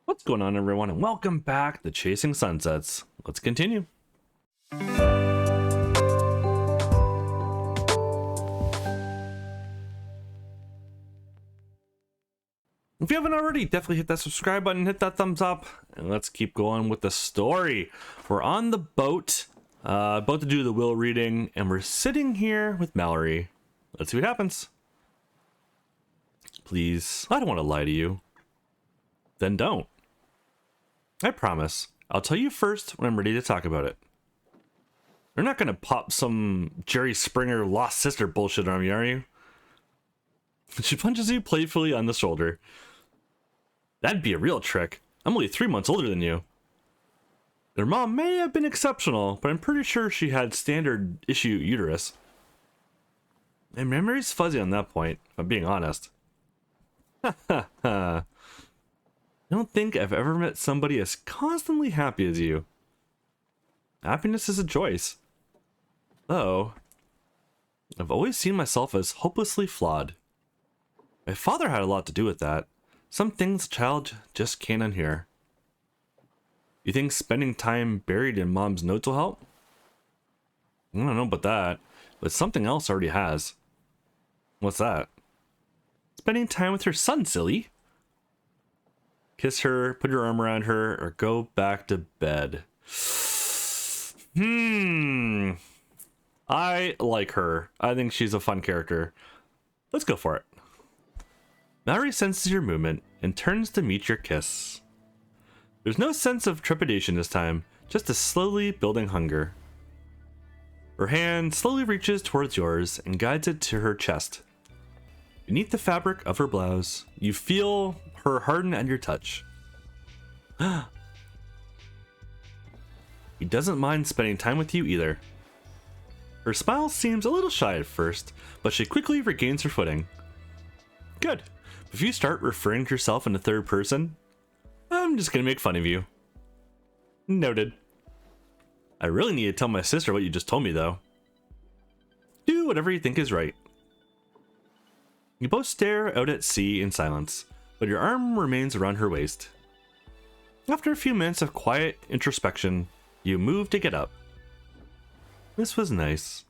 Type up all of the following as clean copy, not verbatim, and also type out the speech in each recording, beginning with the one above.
What's going on, everyone, and welcome back to Chasing Sunsets. Let's continue. If you haven't already, definitely hit that subscribe button, hit that thumbs up, and let's keep going with the story. We're on the boat, about to do the will reading, and we're sitting here with Mallory. Let's see what happens. Please, I don't want to lie to you. Then don't. I promise. I'll tell you first when I'm ready to talk about it. You're not gonna pop some Jerry Springer lost sister bullshit on me, are you? She punches you playfully on the shoulder. That'd be a real trick. I'm only 3 months older than you. Their mom may have been exceptional, but I'm pretty sure she had standard issue uterus. My memory's fuzzy on that point, if I'm being honest. Ha ha ha. I don't think I've ever met somebody as constantly happy as you. Happiness is a choice. Though, I've always seen myself as hopelessly flawed. My father had a lot to do with that. Some things a child just can't unhear. You think spending time buried in mom's notes will help? I don't know about that, but something else already has. What's that? Spending time with her son, silly. Kiss her, put your arm around her, or go back to bed. I like her. I think she's a fun character. Let's go for it. Mallory senses your movement and turns to meet your kiss. There's no sense of trepidation this time, just a slowly building hunger. Her hand slowly reaches towards yours and guides it to her chest. Beneath the fabric of her blouse, you feel her harden at your touch. He doesn't mind spending time with you either. Her smile seems a little shy at first, but she quickly regains her footing. Good. If you start referring to yourself in the third person, I'm just gonna make fun of you. Noted. I really need to tell my sister what you just told me, though. Do whatever you think is right. You both stare out at sea in silence, but your arm remains around her waist. After a few minutes of quiet introspection, you move to get up. This was nice.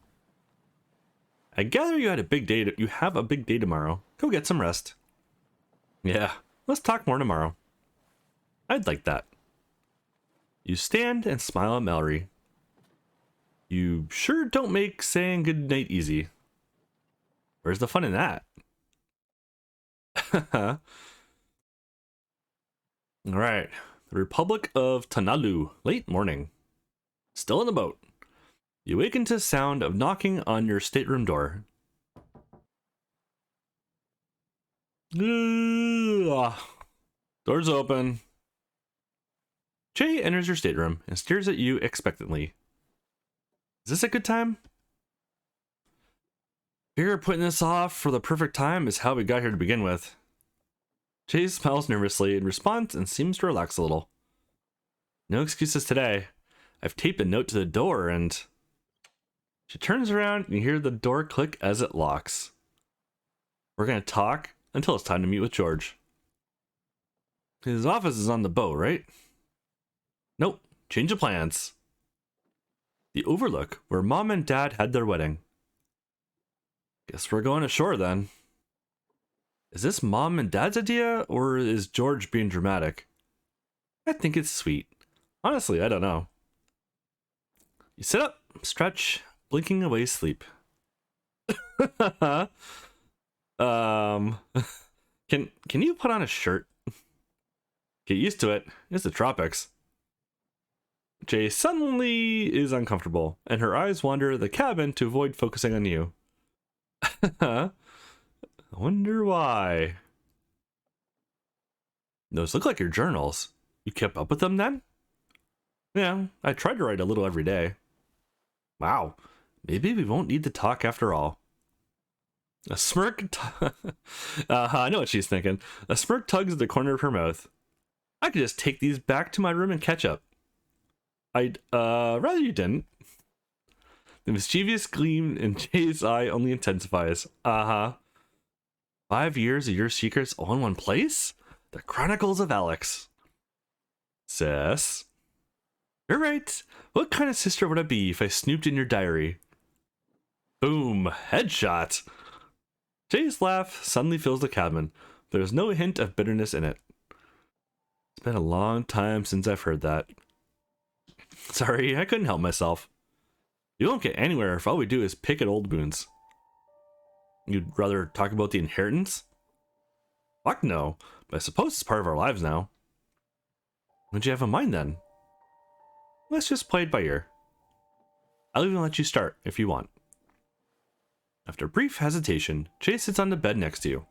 I gather you have a big day tomorrow. Go get some rest. Yeah, let's talk more tomorrow. I'd like that. You stand and smile at Mallory. You sure don't make saying goodnight easy. Where's the fun in that? Alright, the Republic of Tanalu, late morning. Still in the boat. You awaken to the sound of knocking on your stateroom door. Door's open. Jay enters your stateroom and stares at you expectantly. Is this a good time? Figure putting this off for the perfect time is how we got here to begin with. Jay smiles nervously in response and seems to relax a little. No excuses today. I've taped a note to the door and... She turns around and you hear the door click as it locks. We're gonna talk until it's time to meet with George. His office is on the boat, right? Nope, change of plans. The Overlook, where Mom and Dad had their wedding. Guess we're going ashore then. Is this Mom and Dad's idea, or is George being dramatic? I think it's sweet. Honestly, I don't know. You sit up, stretch, blinking away sleep. Can you put on a shirt? Get used to it. It's the tropics. Jay suddenly is uncomfortable, and her eyes wander the cabin to avoid focusing on you. I wonder why. Those look like your journals. You kept up with them then? Yeah, I tried to write a little every day. Wow, maybe we won't need to talk after all. A smirk I know what she's thinking. A smirk tugs at the corner of her mouth. I could just take these back to my room and catch up. I'd rather you didn't. The mischievous gleam in Jay's eye only intensifies. 5 years of your secrets all in one place? The Chronicles of Alex. Sis? You're right. What kind of sister would I be if I snooped in your diary? Boom. Headshot. Jay's laugh suddenly fills the cabin. There's no hint of bitterness in it. It's been a long time since I've heard that. Sorry, I couldn't help myself. You won't get anywhere if all we do is pick at old wounds. You'd rather talk about the inheritance? Fuck no, but I suppose it's part of our lives now. What'd you have in mind then? Let's just play it by ear. I'll even let you start if you want. After brief hesitation, Jay sits on the bed next to you.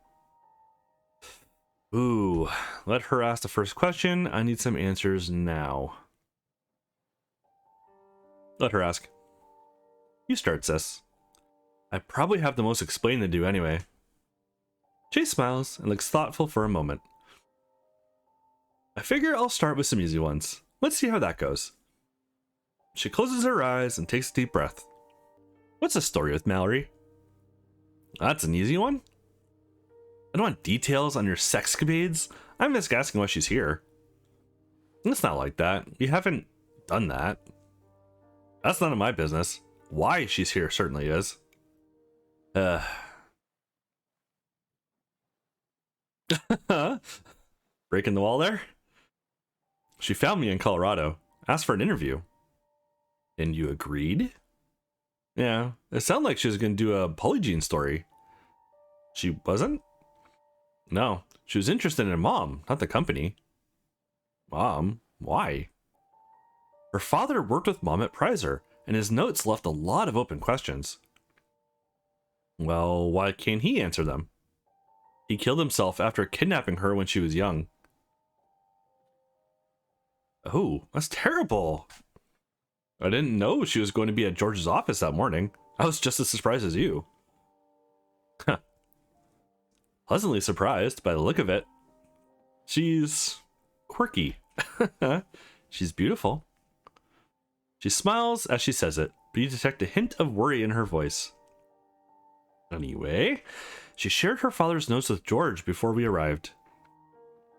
Ooh, let her ask the first question. I need some answers now. Let her ask. You start, sis. I probably have the most explaining to do anyway. Jay smiles and looks thoughtful for a moment. I figure I'll start with some easy ones. Let's see how that goes. She closes her eyes and takes a deep breath. What's the story with Mallory? That's an easy one. I don't want details on your sexcapades. I'm just asking why she's here. It's not like that. We haven't done that. That's none of my business. Why she's here certainly is. Breaking the wall there? She found me in Colorado. Asked for an interview. And you agreed? Yeah, it sounded like she was going to do a polygene story. She wasn't? No, she was interested in Mom, not the company. Mom? Why? Her father worked with Mom at Prizer, and his notes left a lot of open questions. Well, why can't he answer them? He killed himself after kidnapping her when she was young. Oh, that's terrible. I didn't know she was going to be at George's office that morning. I was just as surprised as you. Huh. Pleasantly surprised by the look of it. She's quirky. She's beautiful. She smiles as she says it, but you detect a hint of worry in her voice. Anyway, she shared her father's notes with George before we arrived.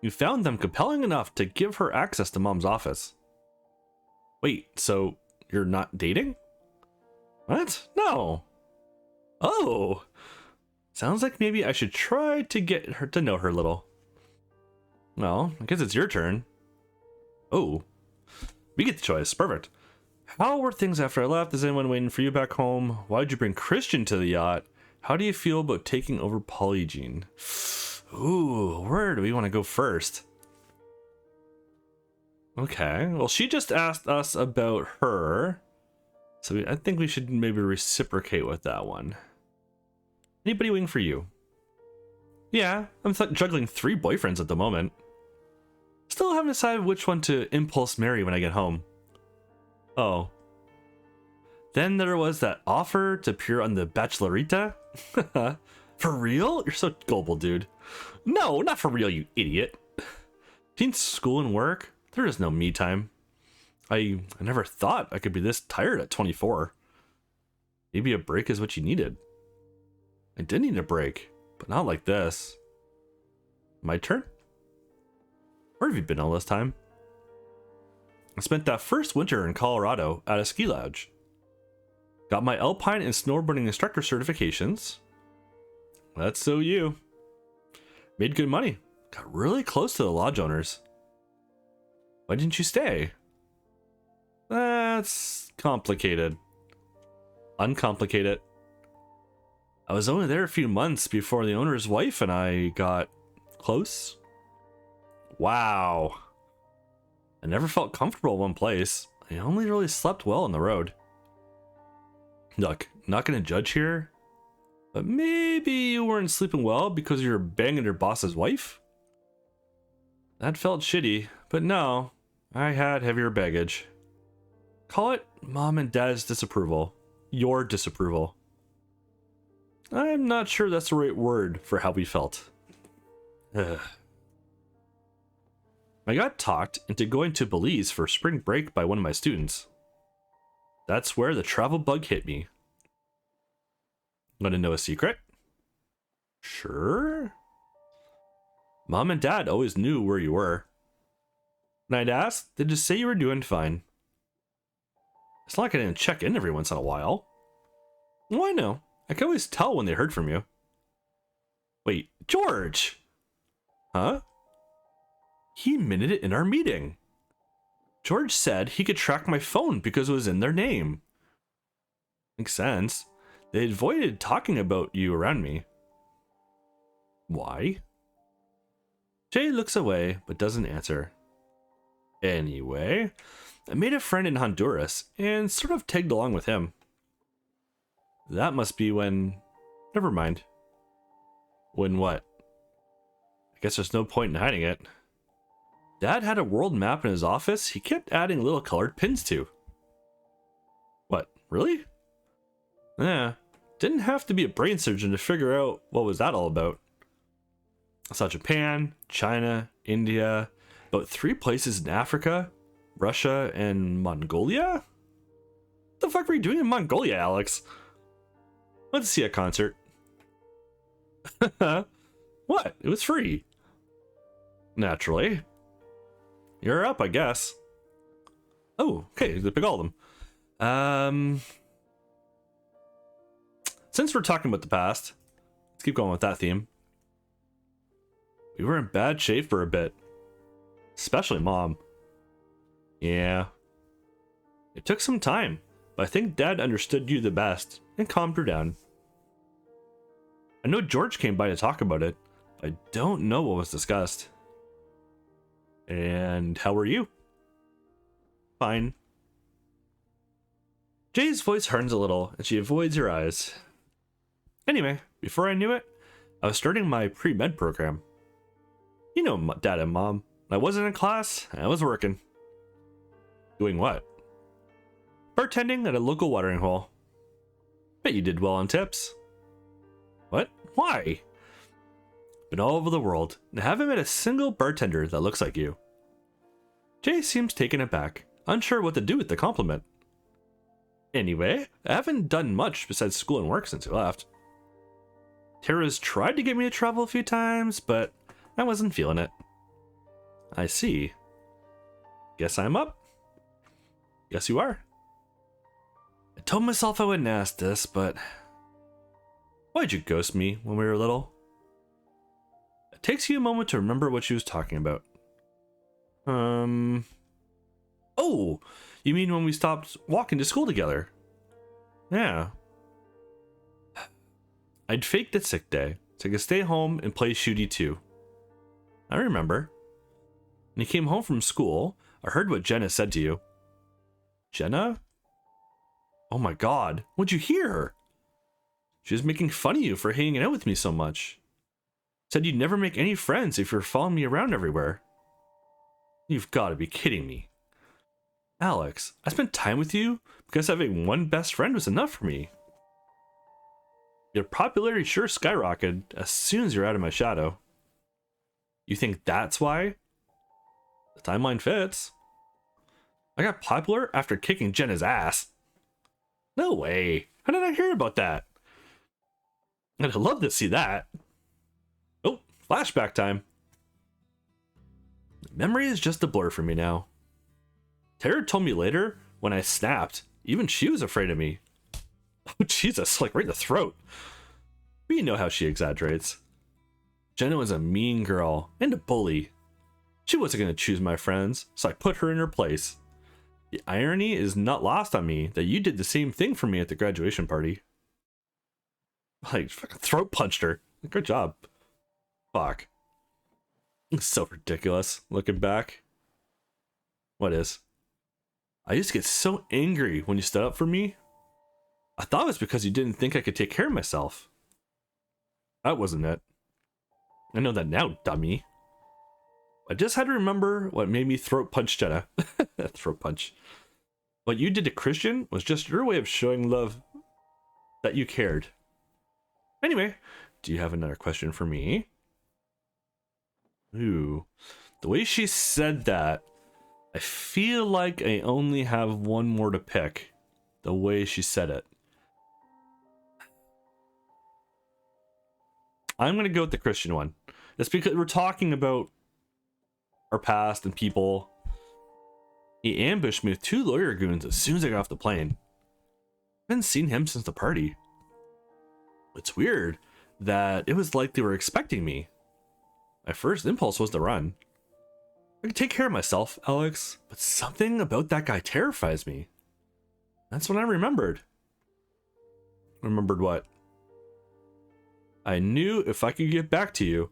You found them compelling enough to give her access to Mom's office. Wait, so you're not dating? What? No. Oh. Sounds like maybe I should try to get her to know her a little. Well, I guess it's your turn. Oh. We get the choice. Perfect. How were things after I left? Is anyone waiting for you back home? Why'd you bring Christian to the yacht? How do you feel about taking over Polygene? Ooh, where do we want to go first? Okay, well, she just asked us about her. So I think we should maybe reciprocate with that one. Anybody waiting for you? Yeah, I'm juggling 3 boyfriends at the moment. Still haven't decided which one to impulse marry when I get home. Oh. Then there was that offer to appear on The Bachelorita. For real? You're so gullible, dude. No, not for real, you idiot. Between school and work, there is no me time. I never thought I could be this tired at 24. Maybe a break is what you needed. I did need a break, but not like this. My turn? Where have you been all this time? I spent that first winter in Colorado at a ski lodge. Got my alpine and snowboarding instructor certifications. That's so you. Made good money. Got really close to the lodge owners. Why didn't you stay? That's complicated. Uncomplicated. I was only there a few months before the owner's wife and I got close. Wow. I never felt comfortable in one place. I only really slept well on the road. Look, not gonna judge here, but maybe you weren't sleeping well because you were banging your boss's wife? That felt shitty, but no, I had heavier baggage. Call it Mom and Dad's disapproval. Your disapproval. I'm not sure that's the right word for how we felt. Ugh. I got talked into going to Belize for spring break by one of my students. That's where the travel bug hit me. Want to know a secret? Sure. Mom and Dad always knew where you were. And I'd ask, they'd just say you were doing fine. It's not like I didn't check in every once in a while. Well, I know. I can always tell when they heard from you. Wait, George! Huh? He admitted it in our meeting. George said he could track my phone because it was in their name. Makes sense. They avoided talking about you around me. Why? Jay looks away but doesn't answer. Anyway, I made a friend in Honduras and sort of tagged along with him. That must be when... Never mind. When what? I guess there's no point in hiding it. Dad had a world map in his office he kept adding little colored pins to. What, really? Yeah, didn't have to be a brain surgeon to figure out what was that all about. I saw Japan, China, India, about 3 places in Africa, Russia, and Mongolia? What the fuck were you doing in Mongolia, Alex? Went to see a concert. What? It was free. Naturally. You're up, I guess. Oh, okay, they pick all of them. Since we're talking about the past, let's keep going with that theme. We were in bad shape for a bit. Especially Mom. Yeah. It took some time, but I think Dad understood you the best and calmed her down. I know George came by to talk about it, but I don't know what was discussed. And how were you? Fine. Jay's voice hardens a little, and she avoids her eyes. Anyway, before I knew it, I was starting my pre-med program. You know, Dad and Mom. I wasn't in class, I was working. Doing what? Bartending at a local watering hole. Bet you did well on tips. What? Why? Been all over the world, and I haven't met a single bartender that looks like you. Jay seems taken aback, unsure what to do with the compliment. Anyway, I haven't done much besides school and work since you left. Tara's tried to get me to travel a few times, but I wasn't feeling it. I see. Guess I'm up. Guess you are. I told myself I wouldn't ask this, but... Why'd you ghost me when we were little? It takes you a moment to remember what she was talking about. Oh! You mean when we stopped walking to school together? Yeah. I'd faked a sick day, so I could stay home and play Shooty 2. I remember. When you came home from school, I heard what Jenna said to you. Jenna? Oh my god, what'd you hear? She was making fun of you for hanging out with me so much. Said you'd never make any friends if you're following me around everywhere. You've got to be kidding me. Alex, I spent time with you because having one best friend was enough for me. Your popularity sure skyrocketed as soon as you're out of my shadow. You think that's why? The timeline fits. I got popular after kicking Jenna's ass. No way. How did I hear about that? I'd love to see that. Oh, flashback time. Memory is just a blur for me now. Tara told me later, when I snapped, even she was afraid of me. Oh Jesus, like right in the throat. But you know how she exaggerates. Jenna was a mean girl and a bully. She wasn't going to choose my friends, so I put her in her place. The irony is not lost on me that you did the same thing for me at the graduation party. Like, fucking throat punched her. Good job. Fuck. It's so ridiculous, looking back. What is? I used to get so angry when you stood up for me. I thought it was because you didn't think I could take care of myself. That wasn't it. I know that now, dummy. I just had to remember what made me throat punch Jenna. Throat punch. What you did to Christian was just your way of showing love that you cared. Anyway, do you have another question for me? Ooh, the way she said that, I feel like I only have one more to pick. The way she said it. I'm going to go with the Christian one. That's because we're talking about our past and people. He ambushed me with 2 lawyer goons as soon as I got off the plane. I haven't seen him since the party. It's weird that it was like they were expecting me. My first impulse was to run. I can take care of myself, Alex, but something about that guy terrifies me. That's when I remembered. Remembered what? I knew if I could get back to you,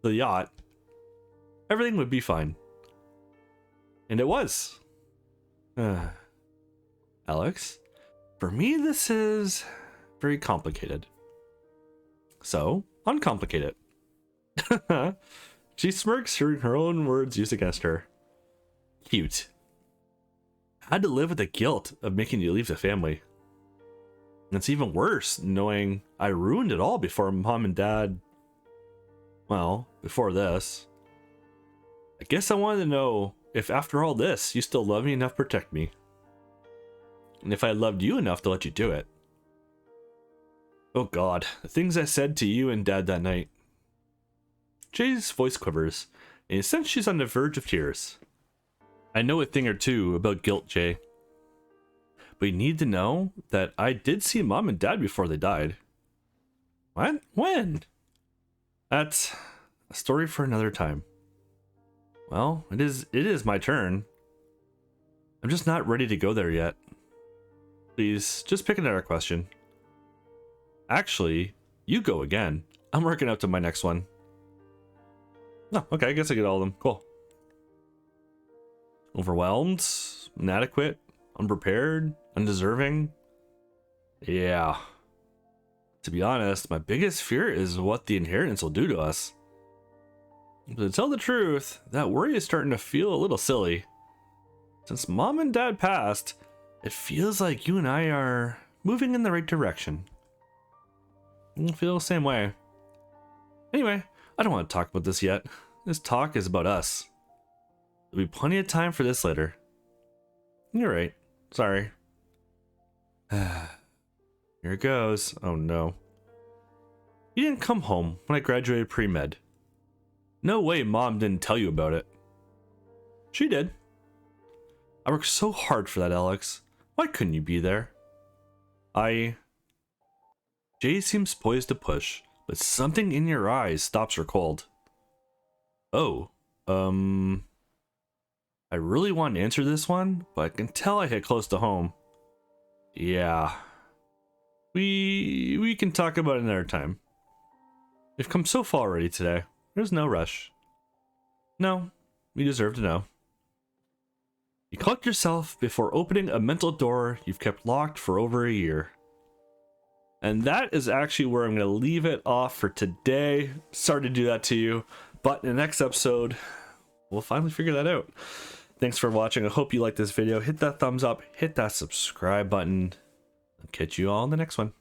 the yacht, everything would be fine. And it was. Alex, for me this is very complicated. So, uncomplicate it. She smirks, hearing her own words used against her. Cute. I had to live with the guilt of making you leave the family. And it's even worse knowing I ruined it all before Mom and Dad. Well, before this. I guess I wanted to know if after all this, you still love me enough to protect me. And if I loved you enough to let you do it. Oh God, the things I said to you and Dad that night. Jay's voice quivers, and he senses she's on the verge of tears. I know a thing or two about guilt, Jay. But you need to know that I did see Mom and Dad before they died. What? When? That's a story for another time. Well, it is my turn. I'm just not ready to go there yet. Please, just pick another question. Actually, you go again. I'm working up to my next one. Oh, okay, I guess I get all of them. Cool. Overwhelmed, inadequate, unprepared, undeserving. Yeah. To be honest, my biggest fear is what the inheritance will do to us. But to tell the truth, that worry is starting to feel a little silly. Since Mom and Dad passed, it feels like you and I are moving in the right direction. I feel the same way. Anyway, I don't want to talk about this yet. This talk is about us. There'll be plenty of time for this later. You're right. Sorry. Here it goes. Oh no. You didn't come home when I graduated pre-med. No way Mom didn't tell you about it. She did. I worked so hard for that, Alex. Why couldn't you be there? Jay seems poised to push, but something in your eyes stops her cold. Oh, I really want to answer this one, but I can tell I hit close to home. Yeah. We can talk about it another time. We've come so far already today. There's no rush. No, we deserve to know. You caught yourself before opening a mental door you've kept locked for over a year. And that is actually where I'm going to leave it off for today. Sorry to do that to you, but in the next episode, we'll finally figure that out. Thanks for watching. I hope you liked this video. Hit that thumbs up, hit that subscribe button. I'll catch you all in the next one.